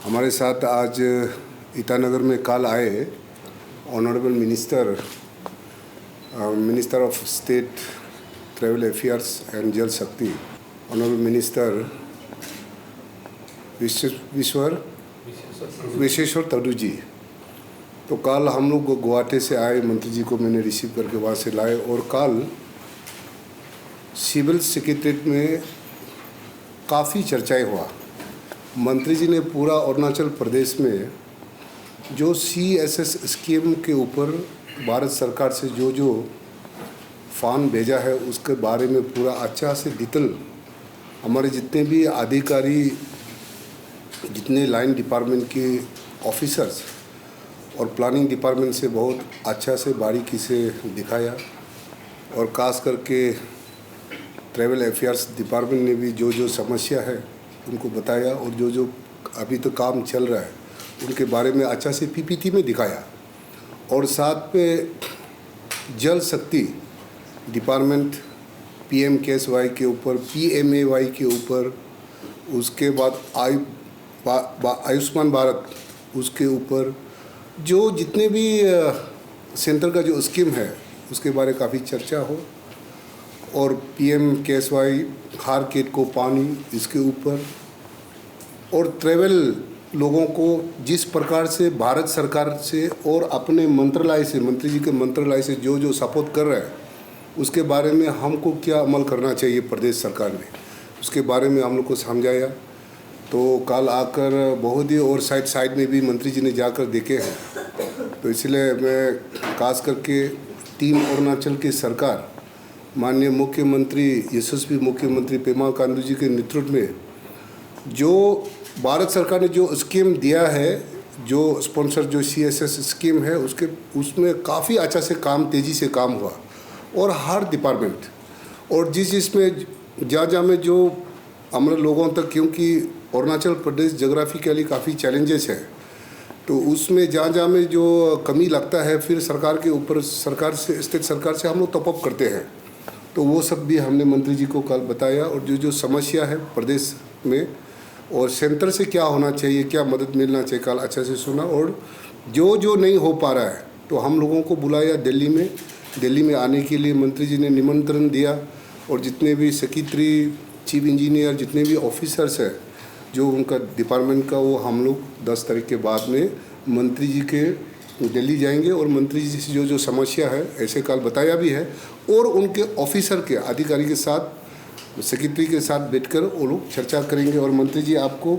हमारे साथ आज ईटानगर में कल आए honourable minister of state travel affairs and जल शक्ति, ऑनरेबल मिनिस्टर विश्वेश्वर तडू जी। तो कल हम लोग गुवाहाटी से आए, मंत्री जी को मैंने रिसीव करके वहाँ से लाए और कल सिविल सेक्रेटरीट में काफ़ी चर्चाएं हुआ। मंत्री जी ने पूरा अरुणाचल प्रदेश में जो CSS स्कीम के ऊपर भारत सरकार से जो फंड भेजा है उसके बारे में पूरा अच्छा से डिटेल हमारे जितने भी अधिकारी, जितने लाइन डिपार्टमेंट के ऑफिसर्स और प्लानिंग डिपार्टमेंट से बहुत अच्छा से बारीकी से दिखाया। और खास करके ट्रैवल अफेयर्स डिपार्टमेंट ने भी जो समस्या है उनको बताया और जो अभी तो काम चल रहा है उनके बारे में अच्छा से PPT में दिखाया। और साथ में जल शक्ति डिपार्टमेंट PMKSY के ऊपर, PMAY के ऊपर, उसके बाद आयुष्मान भारत उसके ऊपर जो जितने भी सेंटर का जो स्कीम है उसके बारे काफ़ी चर्चा हो। और PMKSY हर खेत को पानी इसके ऊपर, और ट्रैवल लोगों को जिस प्रकार से भारत सरकार से और अपने मंत्रालय से, मंत्री जी के मंत्रालय से जो सपोर्ट कर रहा है उसके बारे में हमको क्या अमल करना चाहिए प्रदेश सरकार ने, उसके बारे में हम लोग को समझाया। तो कल आकर बहुत ही और साइड में भी मंत्री जी ने जाकर देखे हैं। तो इसलिए मैं खास करके टीम अरुणाचल की सरकार, माननीय मुख्यमंत्री, यशस्वी मुख्यमंत्री पेमा खांडू जी के नेतृत्व में जो भारत सरकार ने जो स्कीम दिया है, जो स्पॉन्सर जो CSS स्कीम है उसमें काफ़ी अच्छा से काम, तेज़ी से काम हुआ। और हर डिपार्टमेंट और जिसमें जहाँ में जो हमारे लोगों तक, क्योंकि अरुणाचल प्रदेश जोग्राफिकली काफ़ी चैलेंजेस है, तो उसमें जहाँ में जो कमी लगता है फिर सरकार के ऊपर, सरकार से, स्टेट सरकार से हम लोग टॉप अप करते हैं। तो वो सब भी हमने मंत्री जी को कल बताया। और जो समस्या है प्रदेश में और सेंटर से क्या होना चाहिए, क्या मदद मिलना चाहिए, कल अच्छा से सुना। और जो नहीं हो पा रहा है तो हम लोगों को बुलाया दिल्ली में आने के लिए मंत्री जी ने निमंत्रण दिया। और जितने भी सेक्रेटरी, चीफ इंजीनियर, जितने भी ऑफिसर्स हैं जो उनका डिपार्टमेंट का, वो हम लोग 10 तारीख के बाद में मंत्री जी के दिल्ली जाएंगे और मंत्री जी से जो समस्या है ऐसे कल बताया भी है। और उनके ऑफिसर के अधिकारी के साथ, सेक्रेटरी के साथ बैठकर वो लोग चर्चा करेंगे। और मंत्री जी आपको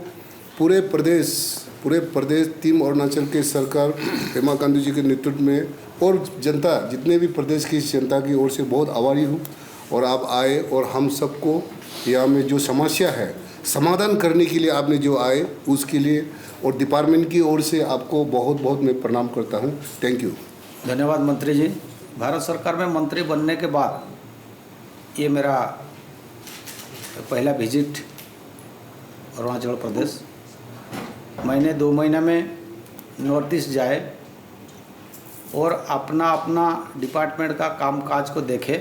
पूरे प्रदेश टीम अरुणाचल के सरकार पेमा खांडू जी के नेतृत्व में और जनता, जितने भी प्रदेश की जनता की ओर से बहुत आभारी हूँ। और आप आए और हम सबको यहाँ में जो समस्या है समाधान करने के लिए आपने जो आए उसके लिए और डिपार्टमेंट की ओर से आपको बहुत बहुत मैं प्रणाम करता हूँ। Thank you. धन्यवाद मंत्री जी। भारत सरकार में मंत्री बनने के बाद ये मेरा पहला विजिट अरुणाचल प्रदेश। महीने 2 महीने में नॉर्थ ईस्ट जाए और अपना डिपार्टमेंट का कामकाज को देखे,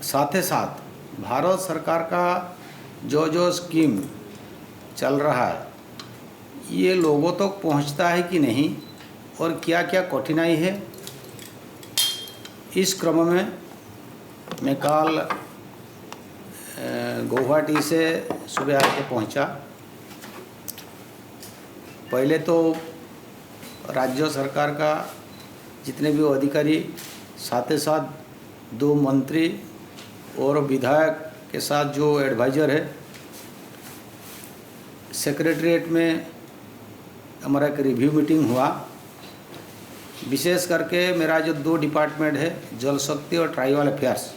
साथ ही साथ भारत सरकार का जो स्कीम चल रहा है ये लोगों तक तो पहुंचता है कि नहीं और क्या क्या कठिनाई है। इस क्रम में मैं कल गुवाहाटी से सुबह आके पहुंचा। पहले तो राज्य सरकार का जितने भी अधिकारी, साथ ही साथ 2 मंत्री और विधायक के साथ जो एडवाइज़र है, सेक्रेटरीट में हमारा एक रिव्यू मीटिंग हुआ। विशेष करके मेरा जो 2 डिपार्टमेंट है, जल शक्ति और ट्राइबल अफेयर्स,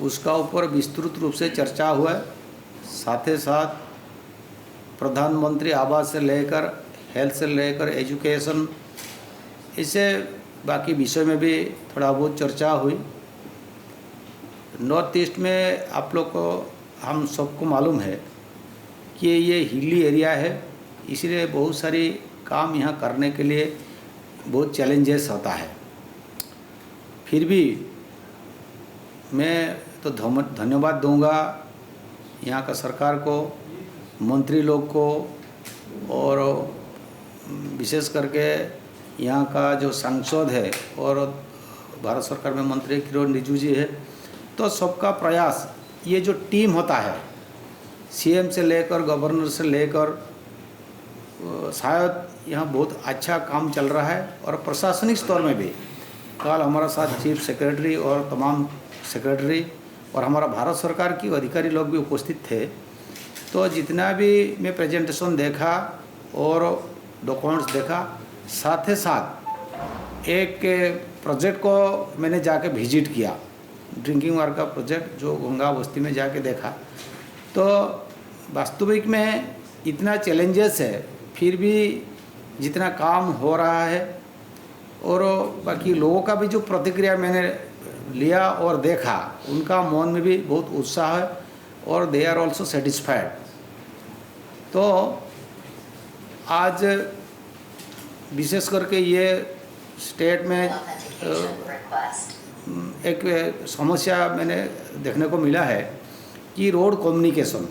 उसका ऊपर विस्तृत रूप से चर्चा हुआ है। साथ ही साथ प्रधानमंत्री आवास से लेकर हेल्थ से लेकर एजुकेशन, इससे बाकी विषय में भी थोड़ा बहुत चर्चा हुई। नॉर्थ ईस्ट में आप लोग को, हम सबको मालूम है कि ये हिली एरिया है, इसलिए बहुत सारी काम यहाँ करने के लिए बहुत चैलेंजेस होता है। फिर भी मैं तो धन्यवाद दूंगा यहाँ का सरकार को, मंत्री लोग को और विशेष करके यहाँ का जो सांसद है और भारत सरकार में मंत्री किरण रिजिजू जी है, तो सबका प्रयास, ये जो टीम होता है सीएम से लेकर गवर्नर से लेकर, शायद यहाँ बहुत अच्छा काम चल रहा है। और प्रशासनिक स्तर में भी कल हमारा साथ चीफ सेक्रेटरी और तमाम सेक्रेटरी और हमारा भारत सरकार की अधिकारी लोग भी उपस्थित थे। तो जितना भी मैं प्रेजेंटेशन देखा और डॉक्यूमेंट्स देखा, साथ ही साथ एक प्रोजेक्ट को मैंने जाके विजिट किया, ड्रिंकिंग वाटर का प्रोजेक्ट जो गंगा बस्ती में जाके देखा। तो वास्तविक में इतना चैलेंजेस है, फिर भी जितना काम हो रहा है और बाकी लोगों का भी जो प्रतिक्रिया मैंने लिया और देखा, उनका मन में भी बहुत उत्साह है और दे आर ऑल्सो सेटिस्फाइड। तो आज विशेष करके ये स्टेट में एक समस्या मैंने देखने को मिला है कि रोड कम्युनिकेशन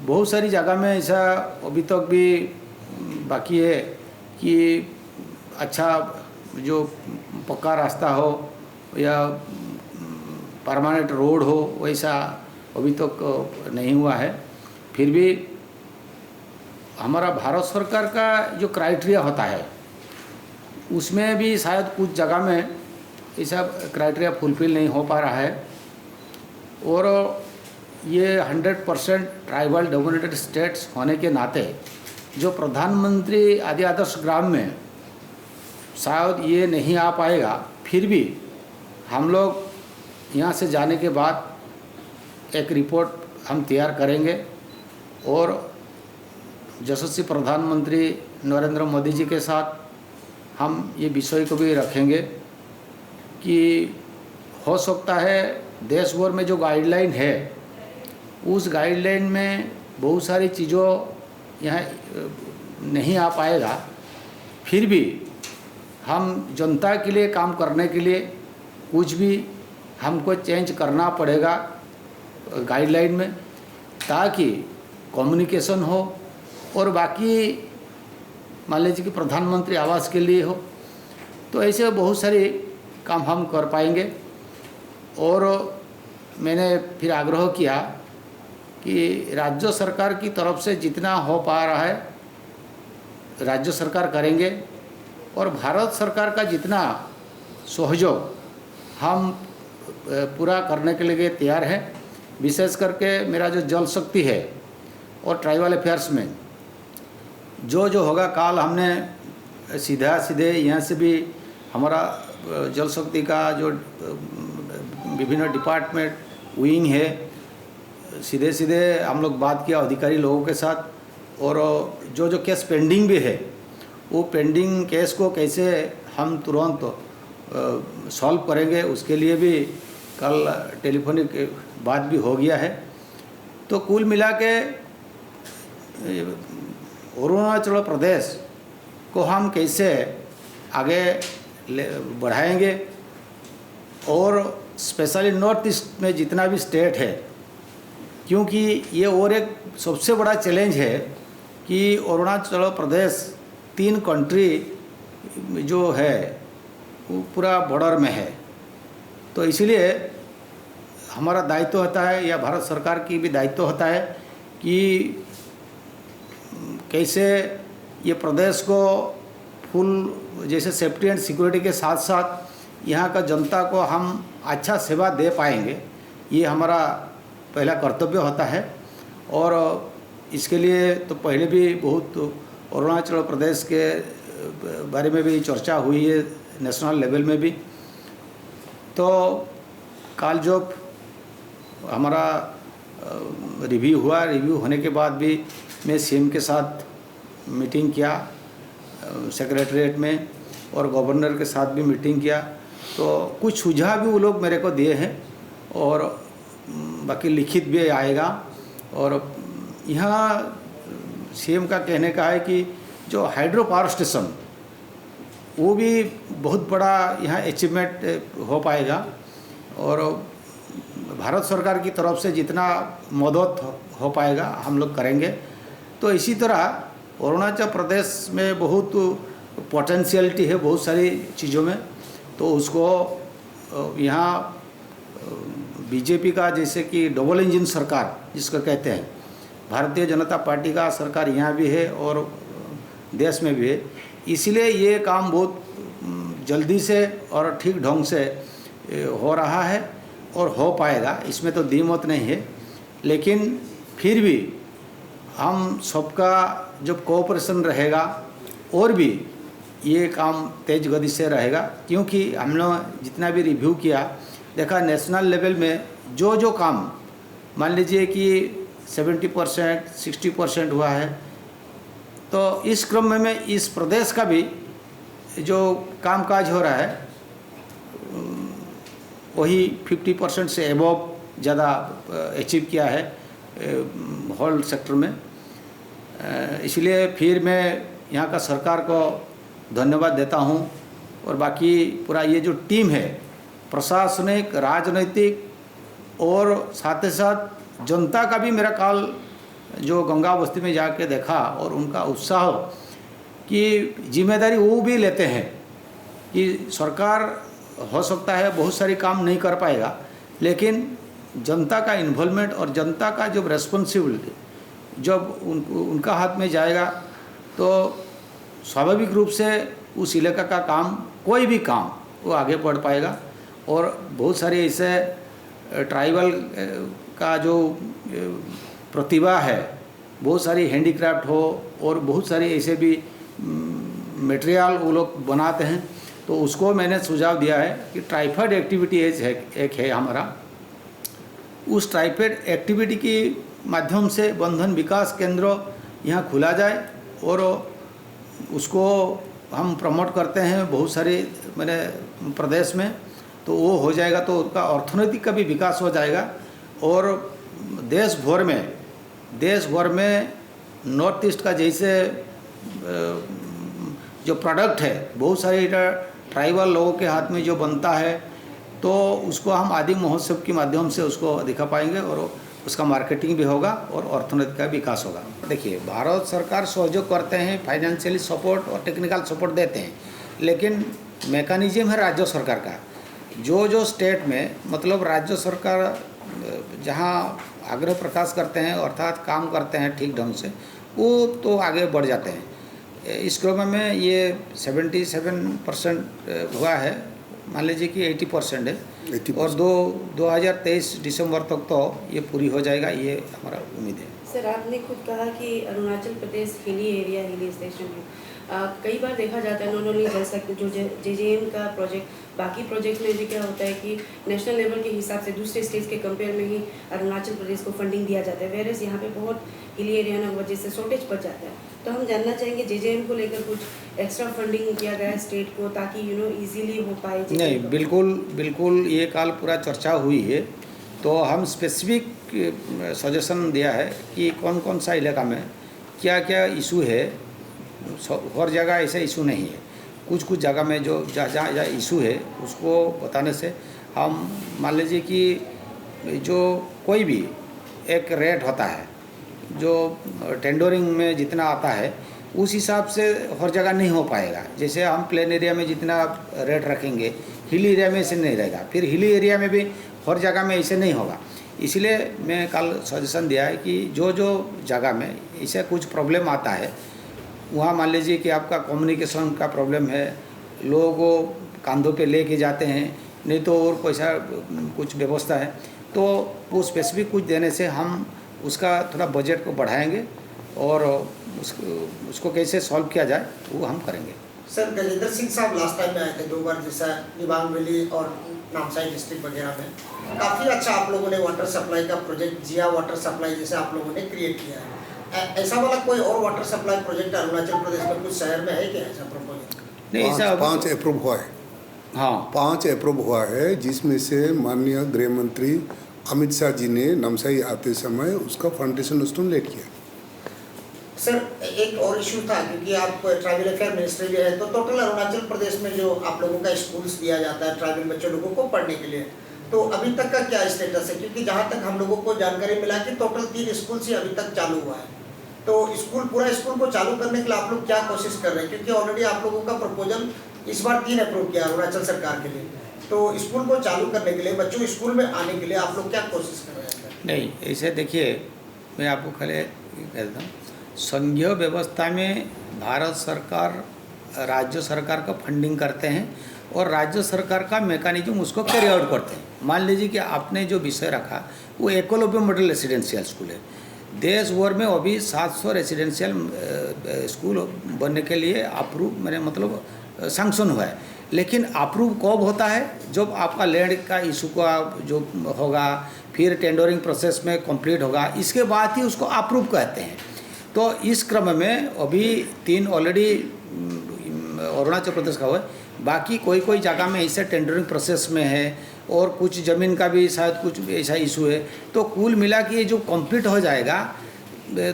बहुत सारी जगह में ऐसा अभी तक भी बाकी है कि अच्छा जो पक्का रास्ता हो या परमानेंट रोड हो, वैसा अभी तक नहीं हुआ है। फिर भी हमारा भारत सरकार का जो क्राइटेरिया होता है उसमें भी शायद कुछ जगह में ऐसा क्राइटेरिया फुलफिल नहीं हो पा रहा है। और ये 100% ट्राइबल डोमिनेटेड स्टेट्स होने के नाते जो प्रधानमंत्री आदि आदर्श ग्राम में शायद ये नहीं आ पाएगा। फिर भी हम लोग यहाँ से जाने के बाद एक रिपोर्ट हम तैयार करेंगे और यशस्वी प्रधानमंत्री नरेंद्र मोदी जी के साथ हम ये विषय को भी रखेंगे कि हो सकता है देश भर में जो गाइडलाइन है उस गाइडलाइन में बहुत सारी चीज़ों यहाँ नहीं आ पाएगा। फिर भी हम जनता के लिए काम करने के लिए कुछ भी हमको चेंज करना पड़ेगा गाइडलाइन में, ताकि कम्युनिकेशन हो और बाकी मान लीजिए कि प्रधानमंत्री आवास के लिए हो। तो ऐसे बहुत सारे काम हम कर पाएंगे। और मैंने फिर आग्रह किया कि राज्य सरकार की तरफ से जितना हो पा रहा है राज्य सरकार करेंगे और भारत सरकार का जितना सहयोग हम पूरा करने के लिए तैयार हैं। विशेष करके मेरा जो जल शक्ति है और ट्राइबल अफेयर्स में जो होगा, कल हमने सीधे यहाँ से भी हमारा जल शक्ति का जो विभिन्न डिपार्टमेंट विंग है, सीधे हम लोग बात किया अधिकारी लोगों के साथ। और जो केस पेंडिंग भी है वो पेंडिंग केस को कैसे हम तुरंत सॉल्व करेंगे, उसके लिए भी कल टेलीफोनिक बात भी हो गया है। तो कुल मिला के अरुणाचल प्रदेश को हम कैसे आगे बढ़ाएंगे और स्पेशली नॉर्थ ईस्ट में जितना भी स्टेट है, क्योंकि ये और एक सबसे बड़ा चैलेंज है कि अरुणाचल प्रदेश 3 कंट्री जो है वो पूरा बॉर्डर में है। तो इसलिए हमारा दायित्व होता है या भारत सरकार की भी दायित्व होता है कि कैसे ये प्रदेश को फुल जैसे सेफ्टी एंड सिक्योरिटी के साथ साथ यहाँ का जनता को हम अच्छा सेवा दे पाएंगे, ये हमारा पहला कर्तव्य होता है। और इसके लिए तो पहले भी बहुत अरुणाचल प्रदेश के बारे में भी चर्चा हुई है नेशनल लेवल में भी। तो कल जो हमारा रिव्यू हुआ, रिव्यू होने के बाद भी मैं सीएम के साथ मीटिंग किया सेक्रेटरीट में और गवर्नर के साथ भी मीटिंग किया। तो कुछ सुझाव भी वो लोग मेरे को दिए हैं और बाकी लिखित भी आएगा। और यहाँ सीएम का कहने का है कि जो हाइड्रो पावर स्टेशन वो भी बहुत बड़ा यहाँ अचीवमेंट हो पाएगा और भारत सरकार की तरफ से जितना मदद हो पाएगा हम लोग करेंगे। तो इसी तरह अरुणाचल प्रदेश में बहुत पोटेंशियलिटी है बहुत सारी चीज़ों में, तो उसको यहाँ बीजेपी का जैसे कि डबल इंजन सरकार जिसको कहते हैं, भारतीय जनता पार्टी का सरकार यहाँ भी है और देश में भी है, इसलिए ये काम बहुत जल्दी से और ठीक ढंग से हो रहा है और हो पाएगा, इसमें तो द्विमत नहीं है। लेकिन फिर भी हम सबका जब कोऑपरेशन रहेगा और भी ये काम तेज गति से रहेगा, क्योंकि हमने जितना भी रिव्यू किया देखा नेशनल लेवल में जो काम मान लीजिए कि 70% 60% हुआ है, तो इस क्रम में इस प्रदेश का भी जो कामकाज हो रहा है वही 50% से एबव ज़्यादा अचीव किया है होल सेक्टर में। इसलिए फिर मैं यहाँ का सरकार को धन्यवाद देता हूँ और बाकी पूरा ये जो टीम है प्रशासनिक राजनीतिक और साथ ही साथ जनता का भी मेरा कल जो गंगा बस्ती में जाके देखा और उनका उत्साह कि जिम्मेदारी वो भी लेते हैं कि सरकार हो सकता है बहुत सारी काम नहीं कर पाएगा, लेकिन जनता का इन्वॉल्वमेंट और जनता का जब रेस्पॉन्सिबिलिटी जब उनका हाथ में जाएगा तो स्वाभाविक रूप से उस इलाका का काम कोई भी काम वो आगे बढ़ पाएगा। और बहुत सारे ऐसे ट्राइबल का जो प्रतिभा है, बहुत सारी हैंडीक्राफ्ट हो और बहुत सारी ऐसे भी मटेरियल वो लोग बनाते हैं, तो उसको मैंने सुझाव दिया है कि ट्राइफेड एक्टिविटी एक है हमारा, उस ट्राइफेड एक्टिविटी के माध्यम से बंधन विकास केंद्र यहाँ खुला जाए और उसको हम प्रमोट करते हैं बहुत सारे मेरे प्रदेश में, तो वो हो जाएगा तो उसका अर्थनैतिक का भी विकास हो जाएगा। और देश भर में नॉर्थ ईस्ट का जैसे जो प्रोडक्ट है बहुत सारे ट्राइबल लोगों के हाथ में जो बनता है, तो उसको हम आदि महोत्सव के माध्यम से उसको दिखा पाएंगे और उसका मार्केटिंग भी होगा और अर्थनीति का विकास होगा। देखिए भारत सरकार सहयोग करते हैं, फाइनेंशियली सपोर्ट और टेक्निकल सपोर्ट देते हैं, लेकिन मैकेनिज्म है राज्य सरकार का। जो स्टेट में मतलब राज्य सरकार जहाँ आग्रह प्रकाश करते हैं अर्थात काम करते हैं ठीक ढंग से, वो तो आगे बढ़ जाते हैं। इस क्रम में ये 77% हुआ है, मान लीजिए कि 80% है 80%। और 2023 दिसंबर तक तो ये पूरी हो जाएगा, ये हमारा उम्मीद है। सर आपने खुद कहा कि अरुणाचल प्रदेश हिली स्टेशन है। कई बार देखा जाता है नॉट ओनली जो JJM का प्रोजेक्ट, बाकी प्रोजेक्ट में भी क्या होता है कि नेशनल लेवल के हिसाब से दूसरे स्टेट्स के कंपेयर में ही अरुणाचल प्रदेश को फंडिंग दिया जाता है, वेरस यहाँ पे बहुत हिली एरिया की वजह से शॉर्टेज पड़ जाता है। तो हम जानना चाहेंगे JJM को लेकर कुछ एक्स्ट्रा फंडिंग किया गया है स्टेट को ताकि इजीली हो पाए? नहीं, बिल्कुल ये कल पूरा चर्चा हुई है, तो हम स्पेसिफिक सजेशन दिया है कि कौन सा इलाका में क्या क्या इशू है। हर जगह ऐसा इशू नहीं है, कुछ जगह में जो जहाँ इशू है उसको बताने से हम मान लीजिए कि जो कोई भी एक रेट होता है जो टेंडरिंग में जितना आता है उस हिसाब से हर जगह नहीं हो पाएगा। जैसे हम प्लेन एरिया में जितना रेट रखेंगे हिल एरिया में ऐसे नहीं रहेगा, फिर हिली एरिया में भी हर जगह में ऐसे नहीं होगा। इसलिए मैं कल सजेशन दिया है कि जो जगह में ऐसे कुछ प्रॉब्लम आता है वहाँ मान लीजिए कि आपका कम्युनिकेशन का प्रॉब्लम है, लोगों को कंधों पे लेके जाते हैं, नहीं तो और पैसा कुछ व्यवस्था है, तो वो स्पेसिफिक कुछ देने से हम उसका थोड़ा बजट को बढ़ाएंगे और उसको कैसे सॉल्व किया जाए वो हम करेंगे। सर गजेंद्र सिंह साहब लास्ट टाइम में आए थे 2 बार, जैसा दिबांग वैली और नामसाई डिस्ट्रिक्ट वगैरह में काफ़ी अच्छा आप लोगों ने वाटर सप्लाई का प्रोजेक्ट जिया वाटर सप्लाई जैसे आप लोगों ने क्रिएट किया है। ऐसा वाला कोई और water supply project Arunachal Pradesh में कुछ शहर में है क्या ऐसा प्रपोजल? नहीं, ऐसा 5 अप्रूव हुआ है। हाँ, 5 अप्रूव हुआ है, जिसमें से माननीय गृह मंत्री अमित शाह जी ने नमसाई आते समय उसका फाउंडेशन स्टोन लेट किया। सर एक और इशू था, क्योंकि आप ट्राइबल अफेयर मिनिस्ट्री भी है, तो टोटल अरुणाचल प्रदेश में जो आप लोगों का स्कूल्स दिया जाता है ट्राइबल बच्चों लोगों को पढ़ने के लिए, तो अभी तक का क्या स्टेटस है? क्योंकि जहाँ तक हम लोगों को जानकारी मिला कि टोटल 3 स्कूल्स ही अभी तक चालू हुआ है, तो पूरा स्कूल को चालू करने के लिए आप लोग क्या कोशिश कर रहे हैं, क्योंकि ऑलरेडी आप लोगों का प्रपोजल इस बार 3 अप्रूव किया अरुणाचल सरकार के लिए, तो स्कूल को चालू करने के लिए, बच्चों स्कूल में आने के लिए आप लोग क्या कोशिश कर रहे हैं? नहीं, ऐसे देखिए, मैं आपको पहले कहता हूँ, संघीय व्यवस्था में भारत सरकार राज्य सरकार का फंडिंग करते हैं और राज्य सरकार का मैकेनिज्म उसको कैरी आउट करते हैं। मान लीजिए कि आपने जो विषय रखा वो एकलव्य मॉडल रेसिडेंशियल स्कूल है। देश भर में अभी 700 रेसिडेंशियल स्कूल बनने के लिए अप्रूव मैंने मतलब सैंक्शन हुआ है, लेकिन अप्रूव कब होता है? जब आपका लैंड का इशू का जो होगा, फिर टेंडरिंग प्रोसेस में कंप्लीट होगा, इसके बाद ही उसको अप्रूव कहते हैं। तो इस क्रम में अभी 3 ऑलरेडी अरुणाचल प्रदेश का हुआ है, बाकी कोई जगह में ऐसे टेंडरिंग प्रोसेस में है और कुछ ज़मीन का भी शायद कुछ ऐसा इशू है। तो कुल मिला के ये जो कंप्लीट हो जाएगा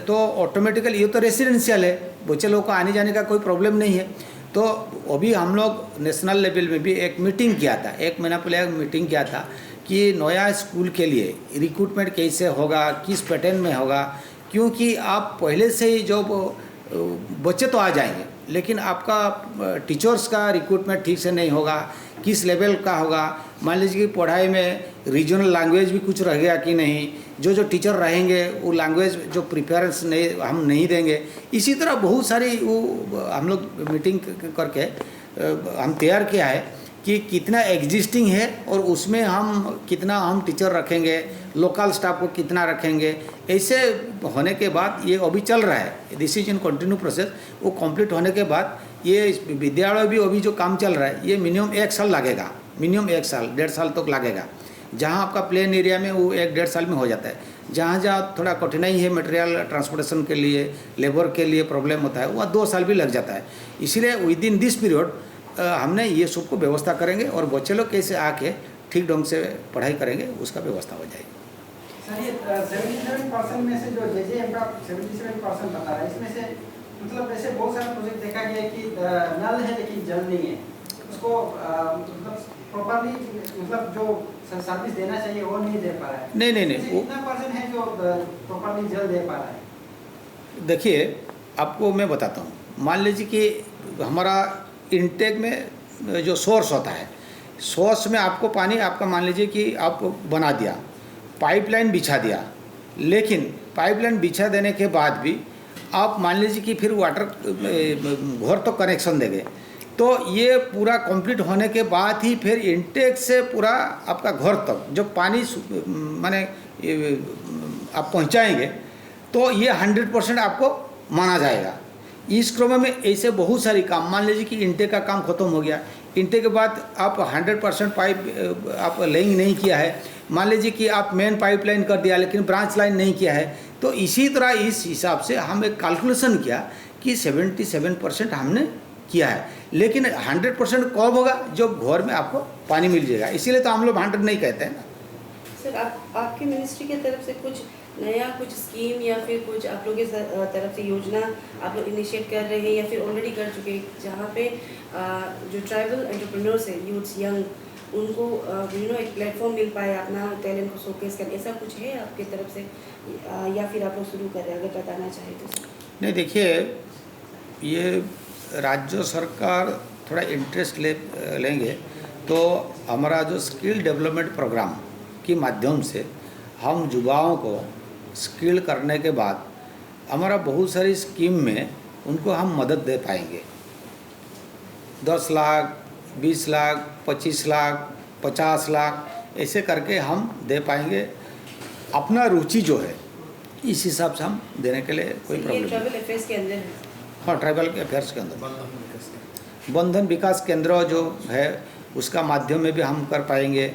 तो ऑटोमेटिकली, ये तो रेसिडेंशियल है, बच्चे लोगों को आने जाने का कोई प्रॉब्लम नहीं है। तो अभी हम लोग नेशनल लेवल में भी एक मीटिंग किया था, 1 महीना पहले एक मीटिंग किया था कि नया स्कूल के लिए रिक्रूटमेंट कैसे होगा, किस पैटर्न में होगा, क्योंकि आप पहले से ही जो बच्चे तो आ जाएंगे, लेकिन आपका टीचर्स का रिक्रूटमेंट ठीक से नहीं होगा, किस लेवल का होगा। मान लीजिए कि पढ़ाई में रीजनल लैंग्वेज भी कुछ रह गया कि नहीं, जो टीचर रहेंगे वो लैंग्वेज जो प्रिफरेंस नहीं हम नहीं देंगे। इसी तरह बहुत सारी वो हम लोग मीटिंग करके हम तैयार किया है कि कितना एग्जिस्टिंग है और उसमें हम कितना हम टीचर रखेंगे, लोकल स्टाफ को कितना रखेंगे। ऐसे होने के बाद ये अभी चल रहा है, this is in continue process. वो कंप्लीट होने के बाद ये विद्यालय भी अभी जो काम चल रहा है ये मिनिमम 1 साल लगेगा, मिनिमम 1 साल 1.5 साल तक लगेगा। जहाँ आपका प्लेन एरिया में वो 1-1.5 साल में हो जाता है। जहाँ थोड़ा कठिनाई है मटेरियल ट्रांसपोर्टेशन के लिए, लेबर के लिए प्रॉब्लम होता है, वह 2 साल भी लग जाता है। इसीलिए विद इन दिस पीरियड हमने ये सबको व्यवस्था करेंगे और बच्चे लोग कैसे आके ठीक ढंग से पढ़ाई करेंगे उसका व्यवस्था हो जाएगी। सर, ये 77% में से जो JJM का 77% बता रहा है, इसमें से मतलब ऐसे बहुत सारे प्रोजेक्ट देखा गया है कि नल है लेकिन जल नहीं है, उसको मतलब प्रॉपर्ली मतलब जो सर्विस देना चाहिए वो नहीं दे पा रहा है। नहीं वो कितना % है जो प्रॉपर्ली जल दे पा रहा है? देखिए, आपको मैं बताता हूँ। मान लीजिए कि हमारा इनटेक में जो सोर्स होता है, सोर्स में आपको पानी आपका मान लीजिए कि आप बना दिया, पाइपलाइन बिछा दिया, लेकिन पाइपलाइन बिछा देने के बाद भी आप मान लीजिए कि फिर वाटर घर तो कनेक्शन देंगे, तो ये पूरा कंप्लीट होने के बाद ही फिर इनटेक से पूरा आपका घर तक जब पानी माने आप पहुंचाएंगे तो ये 100% आपको माना जाएगा। इस क्रम में ऐसे बहुत सारी काम, मान लीजिए कि इनटेक का काम खत्म हो गया, इनटेक के बाद आप 100% पाइप आप लेइंग नहीं किया है, मान लीजिए कि आप मेन पाइपलाइन कर दिया लेकिन ब्रांच लाइन नहीं किया है, तो इसी तरह इस हिसाब से हम एक कैलकुलेशन किया कि 77% हमने किया है, लेकिन 100% कब होगा जब घर में आपको पानी मिल जाएगा। इसीलिए तो हम लोग 100 नहीं कहते हैं ना। सर, आपकी मिनिस्ट्री की तरफ से कुछ नया कुछ स्कीम या फिर कुछ आप लोगों की तरफ से योजना आप लोग इनिशिएट कर रहे हैं या फिर ऑलरेडी कर चुके हैं, जहाँ पे जो ट्राइबल एंटरप्रेन्योर्स है, यूथ्स यंग, उनको एक प्लेटफॉर्म मिल पाए अपना टैलेंट को शोकेस करने, ऐसा कुछ है आपकी तरफ से या फिर आप लोग शुरू कर रहे हैं? अगर बताना चाहें तो। नहीं, देखिए, ये राज्य सरकार थोड़ा इंटरेस्ट लेंगे तो हमारा जो स्किल डेवलपमेंट प्रोग्राम के माध्यम से हम युवाओं को स्किल करने के बाद हमारा बहुत सारी स्कीम में उनको हम मदद दे पाएंगे। 10 लाख, 20 लाख, 25 लाख, 50 लाख ऐसे करके हम दे पाएंगे। अपना रुचि जो है इस हिसाब से हम देने के लिए कोई प्रॉब्लम नहीं। ट्राइबल अफेयर्स के अंदर है? हाँ, ट्राइबल अफेयर्स के अंदर बंधन विकास केंद्र जो है उसका माध्यम में भी हम कर पाएंगे।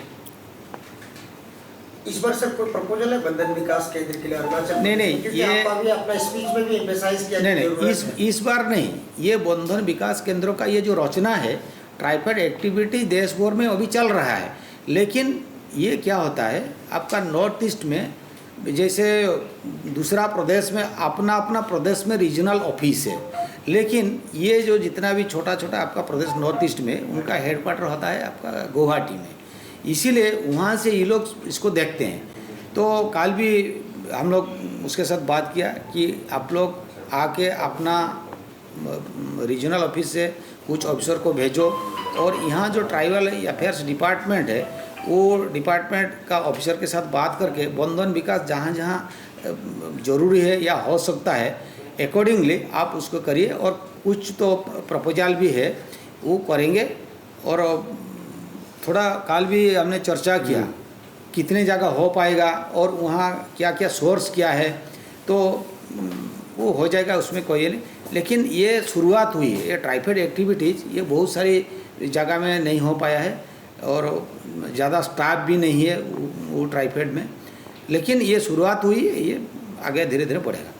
इस बार सर कोई प्रपोजल है बंधन विकास केंद्र के लिए अरुणाचल? नहीं, क्योंकि ये आपका भी अपना स्पीच में भी एम्फेसाइज किया। नहीं, इस बार नहीं। ये बंधन विकास केंद्रों का ये जो रचना है, ट्राइफेड एक्टिविटी देश भर में अभी चल रहा है, लेकिन ये क्या होता है आपका नॉर्थ ईस्ट में, जैसे दूसरा प्रदेश में अपना अपना प्रदेश में रीजनल ऑफिस है, लेकिन ये जो जितना भी छोटा छोटा आपका प्रदेश नॉर्थ ईस्ट में, उनका हेडक्वार्टर होता है आपका गुवाहाटी में। इसीलिए वहाँ से ये लोग इसको देखते हैं। तो कल भी हम लोग उसके साथ बात किया कि आप लोग आके अपना रीजनल ऑफिस से कुछ ऑफिसर को भेजो और यहाँ जो ट्राइबल अफेयर्स डिपार्टमेंट है वो डिपार्टमेंट का ऑफिसर के साथ बात करके वन वन विकास जहाँ जहाँ ज़रूरी है या हो सकता है अकॉर्डिंगली आप उसको करिए। और कुछ तो प्रपोजल भी है वो करेंगे। और थोड़ा कल भी हमने चर्चा किया कितने जगह हो पाएगा और वहाँ क्या क्या सोर्स क्या है, तो वो हो जाएगा, उसमें कोई नहीं। लेकिन ये शुरुआत हुई है, ये ट्राइफेड एक्टिविटीज़ ये बहुत सारी जगह में नहीं हो पाया है और ज़्यादा स्टाफ भी नहीं है वो ट्राइफेड में, लेकिन ये शुरुआत हुई है, ये आगे धीरे धीरे बढ़ेगा।